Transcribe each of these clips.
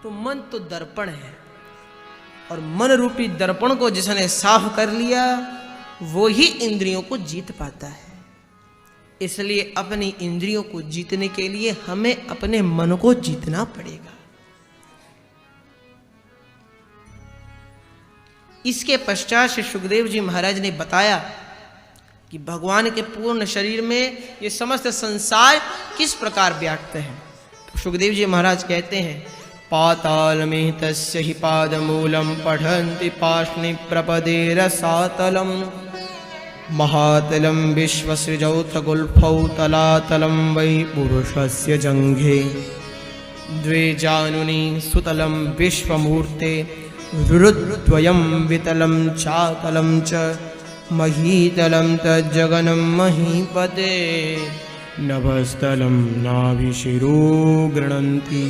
तो मन तो दर्पण है, और मन रूपी दर्पण को जिसने साफ कर लिया वो ही इंद्रियों को जीत पाता है। इसलिए अपनी इंद्रियों को जीतने के लिए हमें अपने मन को जीतना पड़ेगा। इसके पश्चात श्री सुखदेव जी महाराज ने बताया कि भगवान के पूर्ण शरीर में ये समस्त संसार किस प्रकार व्याप्त है। तो सुखदेव जी महाराज कहते हैं, पाताल में तस्य हि पादमूलम पठन्ति पाष्णि प्रपदे रसातलम महातलम विश्वसृजौथ गुल्फौ तलातलम वै पुरुषस्य जंघे द्वे जानुनि सुतलम विश्वमूर्ते रुरुद्वयं वितलं चातलं च महीतलं तज्जगनं महीपते नभस्थलं नाभिशिरो गृह्णन्ति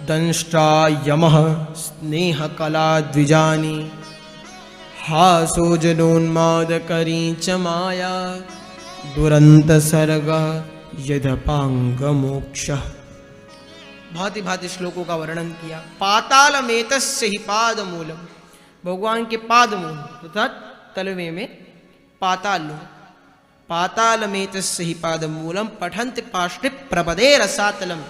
दंष्ट्रा यमः स्नेहकला द्विजानि हासो जनोन्मादकरी च माया दुरन्तसर्गः यदपाङ्गमोक्षः। भांति भांति श्लोकों का वर्णन किया। पाताल मेतस्य ही पाद मूलम, भगवान के पाद मूल अर्थात तलवे में पाताल, पाताल मेतस्य ही पाद मूलम पठन्त पाष्णि प्रपदे रसातलम।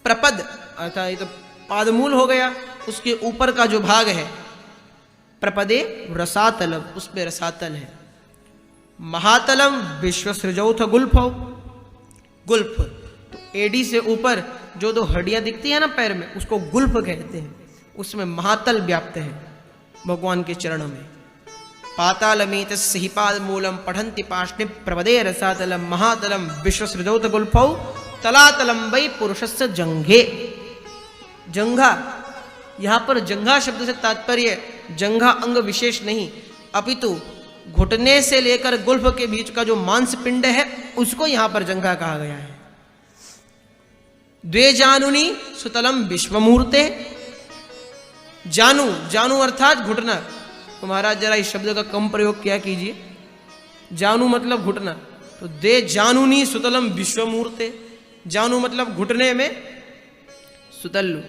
प्रपद अर्थात ये तो पादमूल हो गया, उसके ऊपर का जो भाग है प्रपदे रसातलम, उस पे रसातल है। महातलम विश्वसृजौथ गुल्फौ, गुल्फ तो एडी से ऊपर जो दो हड्डियां दिखती है ना पैर में, उसको गुल्फ कहते हैं। उसमें महातल व्याप्त है भगवान के चरणों में। पातालमेतस्य हि पादमूलम पठन्ति पाष्णि प्रपदे रसातलम महातलम विश्वसृजौथ गुल्फौ तलातलम वै पुरुषस्य जंघे। जंघा, यहां पर जंघा शब्द से तात्पर्य जंघा अंग विशेष नहीं, अपितु घुटने से लेकर गुल्फ के बीच का जो मांस पिंड है उसको यहां पर जंघा कहा गया है। द्वे जानुनी सुतलम विश्वमूर्ते, जानू, जानू अर्थात घुटना। तो महाराज जरा इस शब्द का कम प्रयोग किया कीजिए, जानू मतलब घुटना। तो द्वे जानुनी सुतलम विश्वमूर्ते, जानू मतलब घुटने में, सुतल्लु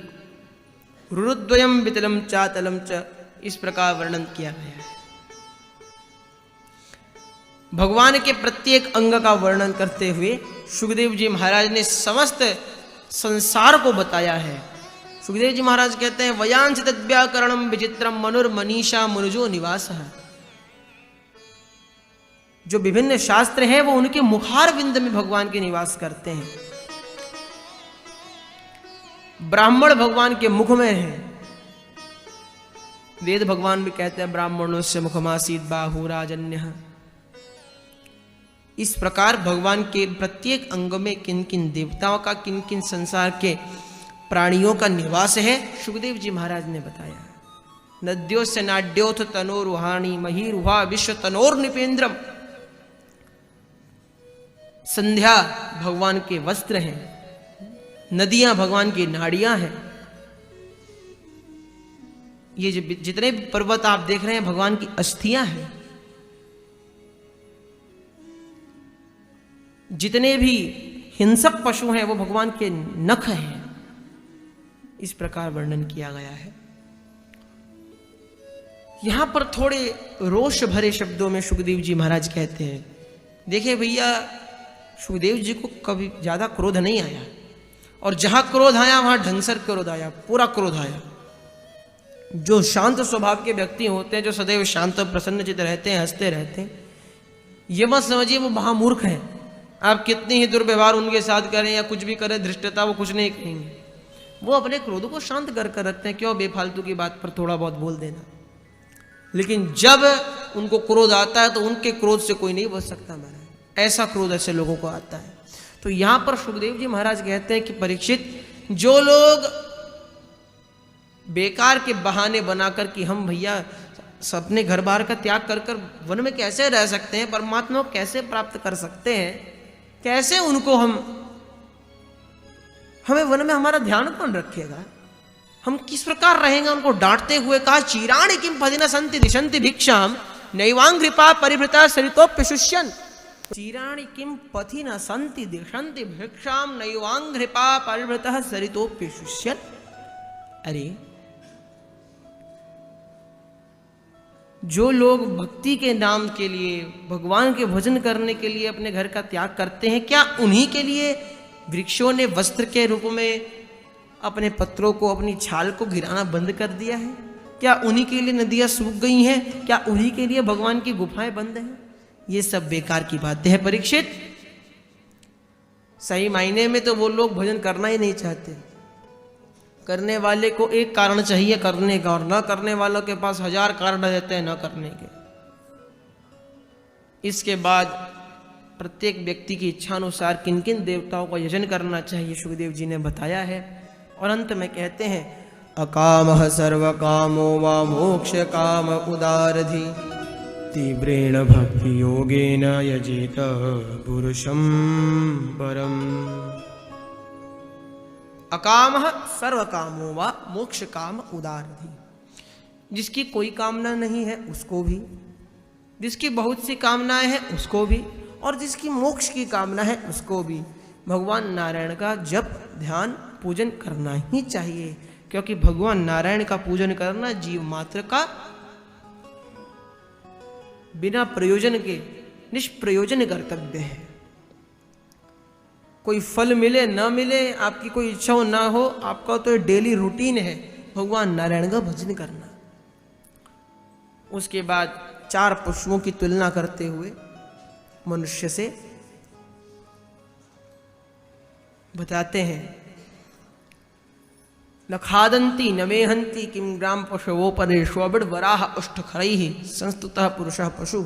रुरुद्वयम वितलम चातलम च, इस प्रकार वर्णन किया गया है। भगवान के प्रत्येक अंग का वर्णन करते हुए सुखदेव जी महाराज ने समस्त संसार को बताया है। सुखदेव जी महाराज कहते हैं, वयांश तद्व्याकरणम विचित्रम मनुर्मनीषा मनुजो निवासः। जो विभिन्न शास्त्र हैं वो उनके मुखार विंद में भगवान के निवास करते हैं। ब्राह्मण भगवान के मुख में है। वेद भगवान भी कहते हैं, ब्राह्मणों से मुखमासीत बाहुराजन्य। इस प्रकार भगवान के प्रत्येक अंग में किन किन देवताओं का, किन किन संसार के प्राणियों का निवास है, सुखदेव जी महाराज ने बताया। नद्योस्य नाड्योथ तनोरुहाणी महीरुहा विश्व तनोर निपेंद्रम। संध्या भगवान के वस्त्र हैं, नदियां भगवान की नाड़ियां हैं। ये जितने भी पर्वत आप देख रहे हैं भगवान की अस्थियां हैं। जितने भी हिंसक पशु हैं वो भगवान के नख हैं। इस प्रकार वर्णन किया गया है। यहां पर थोड़े रोष भरे शब्दों में सुखदेव जी महाराज कहते हैं, देखिए भैया, सुखदेव जी को कभी ज्यादा क्रोध नहीं आया, और जहां क्रोध आया वहां ढंग से क्रोध आया, पूरा क्रोध आया। जो शांत स्वभाव के व्यक्ति होते हैं, जो सदैव शांत और प्रसन्नचित रहते हैं, हंसते रहते हैं, ये मत समझिए वो महामूर्ख है। आप कितनी ही दुर्व्यवहार उनके साथ करें या कुछ भी करें, धृष्टता, वो कुछ नहीं कहेंगे। वो अपने क्रोध को शांत कर कर रखते हैं, क्यों बेफालतू की बात पर थोड़ा बहुत बोल देना। लेकिन जब उनको क्रोध आता है तो उनके क्रोध से कोई नहीं बच सकता महाराज। ऐसा क्रोध ऐसे लोगों को आता है। तो यहां पर सुखदेव जी महाराज कहते हैं कि परीक्षित, जो लोग बेकार के बहाने बनाकर कि हम भैया अपने घर बार का त्याग कर कर वन में कैसे रह सकते हैं, परमात्मा को कैसे प्राप्त कर सकते हैं, कैसे उनको हमें वन में हमारा ध्यान कौन रखेगा, हम किस प्रकार रहेंगे, उनको डांटते हुए कहा, चीराणि किम पदिना संति दिशंति भिक्षाम नैवांग कृपा परिभृता सरितोप्य शुष्यन। चीराणि किम पथि न संति दिशंति भिक्षाम नैवांघ्रिपा परिवृतः सरितोप्यशुष्यन्। अरे जो लोग भक्ति के नाम के लिए, भगवान के भजन करने के लिए अपने घर का त्याग करते हैं, क्या उन्हीं के लिए वृक्षों ने वस्त्र के रूप में अपने पत्रों को, अपनी छाल को गिराना बंद कर दिया है? क्या उन्हीं के लिए नदियां सूख गई हैं? क्या उन्हीं के लिए भगवान की गुफाएं बंद हैं? ये सब बेकार की बातें हैं परीक्षित। सही मायने में तो वो लोग भजन करना ही नहीं चाहते। करने वाले को एक कारण चाहिए करने का, और न करने वालों के पास 1000 कारण रहते हैं न करने के। इसके बाद प्रत्येक व्यक्ति की इच्छानुसार किन किन देवताओं का यजन करना चाहिए सुखदेव जी ने बताया है। और अंत में कहते हैं अकामः सर्व कामो वा मोक्ष काम उदारधि तीव्रेण भक्ति योगेन यजेत पुरुषं परम। अकामः सर्व कामो वा मोक्ष काम उदारधि, जिसकी कोई कामना नहीं है उसको भी, जिसकी बहुत सी कामनाएं हैं उसको भी, और जिसकी मोक्ष की कामना है उसको भी भगवान नारायण का जप ध्यान पूजन करना ही चाहिए। क्योंकि भगवान नारायण का पूजन करना जीव मात्र का बिना प्रयोजन के निष्प्रयोजन कर्तव्य है। कोई फल मिले ना मिले, आपकी कोई इच्छा हो ना हो, आपका तो डेली रूटीन है भगवान नारायण का भजन करना। उसके बाद 4 पशुओं की तुलना करते हुए मनुष्य से बताते हैं न खादंती न मेहंती किम ग्राम पशवो परे श्वबिड वराह उष्ठखरैहि संस्तुतः पुरुषः पशु।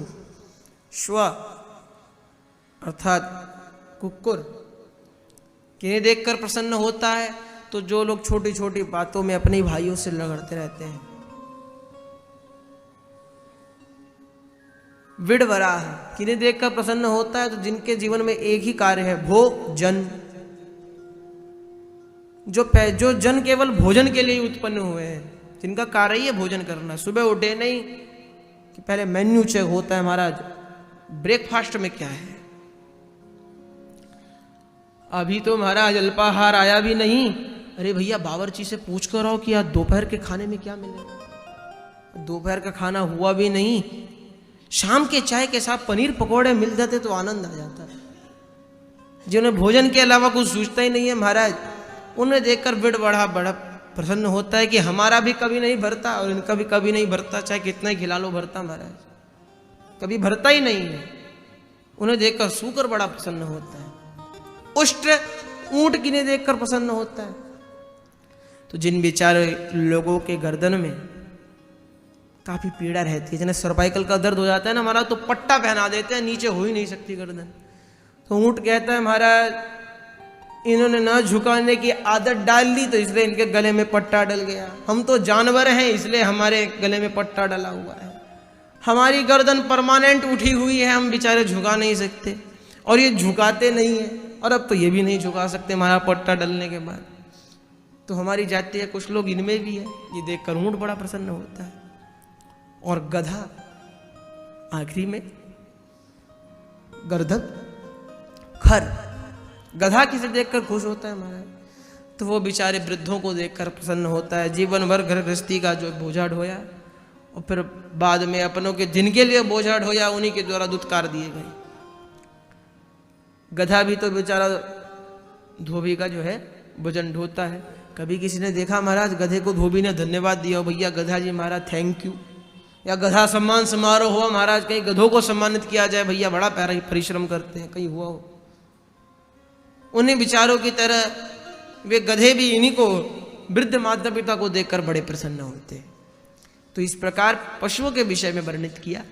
श्व अर्थात कुक्कुर किन्हें देखकर प्रसन्न होता है? तो जो लोग छोटी छोटी बातों में अपने भाइयों से लड़ते रहते हैं। विडवराह किन्हें देखकर प्रसन्न होता है? तो जिनके जीवन में एक ही कार्य है, भोजन। जो जन केवल भोजन के लिए उत्पन्न हुए हैं, जिनका कार्य ही है भोजन करना। सुबह उठे नहीं कि पहले मेन्यू चेक होता है महाराज, ब्रेकफास्ट में क्या है। अभी तो महाराज अल्पाहार आया भी नहीं, अरे भैया बावर्ची से पूछ कर आओ कि आज दोपहर के खाने में क्या मिलेगा। दोपहर का खाना हुआ भी नहीं, शाम के चाय के साथ पनीर पकोड़े मिल जाते तो आनंद आ जाता है। जिन्हें भोजन के अलावा कुछ सूझता ही नहीं है महाराज, उन्हें देखकर बड़ा प्रसन्न होता है कि हमारा भी कभी नहीं भरता और इनका भी कभी नहीं भरता, चाहे कितना ही खिला लो भरता महाराज, कभी भरता ही नहीं है। उन्हें देखकर सूकर बड़ा प्रसन्न होता है। उष्ट ऊंट किन्हें देखकर प्रसन्न होता है? तो जिन बेचारे लोगों के गर्दन में काफी पीड़ा रहती है, जिन्हें सर्वाइकल का दर्द हो जाता है ना महाराज, तो पट्टा पहना देते हैं, नीचे हो ही नहीं सकती गर्दन। तो ऊंट कहता है महाराज इन्होंने ना झुकाने की आदत डाल ली तो इसलिए इनके गले में पट्टा डल गया। हम तो जानवर हैं इसलिए हमारे गले में पट्टा डला हुआ है। हमारी गर्दन परमानेंट उठी हुई है, हम बेचारे झुका नहीं सकते और ये झुकाते नहीं है, और अब तो ये भी नहीं झुका सकते हमारा पट्टा डलने के बाद। तो हमारी जाति है, कुछ लोग इनमें भी है। ये देखकर ऊंट बड़ा प्रसन्न होता है। और गधा आखिरी में, गर्दभ खर, गधा किसे देखकर खुश होता है महाराज? तो वो बेचारे वृद्धों को देखकर प्रसन्न होता है। जीवन भर घर गृहस्थी का जो बोझा ढोया और फिर बाद में अपनों के जिनके लिए बोझा ढोया उन्हीं के द्वारा दुत्कार दिए गए। गधा भी तो बेचारा धोबी का जो है भोजन ढोता है। कभी किसी ने देखा महाराज गधे को धोबी ने धन्यवाद दिया, भैया गधा जी महाराज थैंक यू, या गधा सम्मान समारोह हुआ महाराज, कहीं गधों को सम्मानित किया जाए, भैया बड़ा प्यारा परिश्रम करते हैं, कहीं हुआ हो? उन्हीं विचारों की तरह वे गधे भी इन्हीं को, वृद्ध माता पिता को देखकर बड़े प्रसन्न होते हैं। तो इस प्रकार पशुओं के विषय में वर्णित किया।